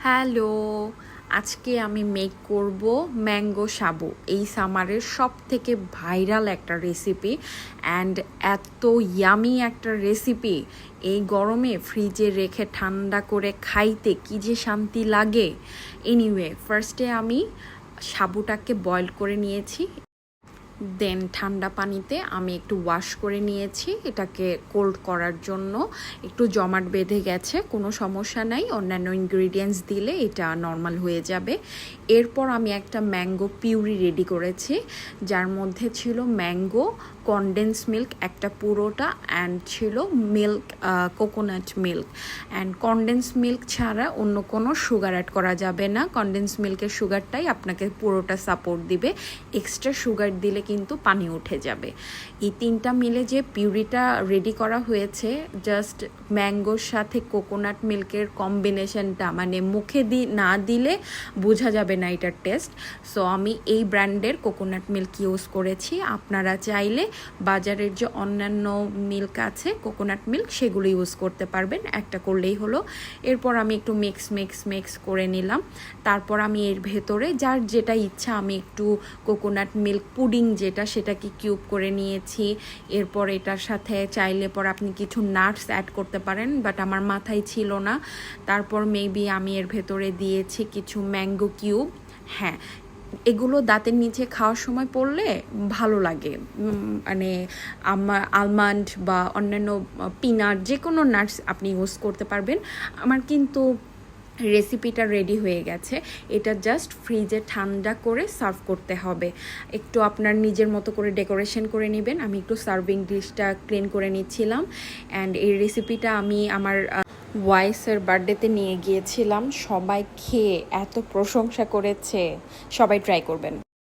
Hello, আজকে আমি make করব ম্যাঙ্গো সাবু। এই সামারের সব থেকে ভাইরাল একটা রেসিপি অ্যান্ড এত ইয়ামি একটা রেসিপি। এই গরমে ফ্রিজে রেখে ঠান্ডা করে খাইতে কি যে শান্তি লাগে। এনিওয়ে, ফার্স্টে আমি সাবুটাকে বয়েল করে নিয়েছি, দেন ঠান্ডা পানিতে আমি একটু ওয়াশ করে নিয়েছি এটাকে কোল্ড করার জন্য। একটু জমাট বেঁধে গেছে, কোনো সমস্যা নাই, অন্যান্য ইনগ্রিডিয়েন্টস দিলে এটা নর্মাল হয়ে যাবে। এরপর আমি একটা ম্যাঙ্গো পিউরি রেডি করেছি, যার মধ্যে ছিল ম্যাঙ্গো, কনডেন্স মিল্ক একটা পুরোটা, অ্যান্ড ছিল milk, coconut milk. And condense milk ছাড়া অন্য কোনো সুগার অ্যাড করা যাবে না। কনডেন্স মিল্কের সুগারটাই আপনাকে পুরোটা সাপোর্ট দিবে, এক্সট্রা সুগার দিলে কিন্তু পানি উঠে যাবে। এই তিনটা মিলে যে পিউরিটা রেডি করা হয়েছে, জাস্ট ম্যাঙ্গোর সাথে কোকোনাট মিল্কের কম্বিনেশনটা মানে মুখে না দিলে বোঝা যাবে না এটার টেস্ট। সো আমি এই ব্র্যান্ডের কোকোনাট মিল্ক ইউজ করেছি। আপনারা চাইলে বাজারের যে অন্যান্য মিল্ক আছে কোকোনাট মিল্ক সেগুলো ইউজ করতে পারবেন, একটা করলেই হলো। এরপর আমি একটু মিক্স করে নিলাম। তারপর আমি এর ভেতরে যার যেটা ইচ্ছা, আমি একটু কোকোনাট মিল্ক পুডিং যেটা সেটাকে কিউব করে নিয়েছি। এরপর এটার সাথে চাইলে পর আপনি কিছু নাটস অ্যাড করতে পারেন, বাট আমার মাথায় ছিল না। তারপর মেবি আমি এর ভেতরে দিয়েছি কিছু ম্যাঙ্গো কিউব। হ্যাঁ, এগুলো দাঁতের নিচে খাওয়ার সময় পড়লে ভালো লাগে। মানে আলমন্ড বা অন্যান্য পিনাট যে কোনো নাটস আপনি ইউজ করতে পারবেন। আমার কিন্তু রেসিপিটা রেডি হয়ে গেছে, এটা জাস্ট ফ্রিজে ঠান্ডা করে সার্ভ করতে হবে। একটু আপনার নিজের মতো করে ডেকোরেশন করে নেবেন। আমি একটু সার্ভিং ডিশটা ক্লিন করে নিচ্ছিলাম। অ্যান্ড এই রেসিপিটা আমি আমার ওয়াইফের বার্থডেতে নিয়ে গিয়েছিলাম, সবাই খেয়ে এত প্রশংসা করেছে। সবাই ট্রাই করবেন।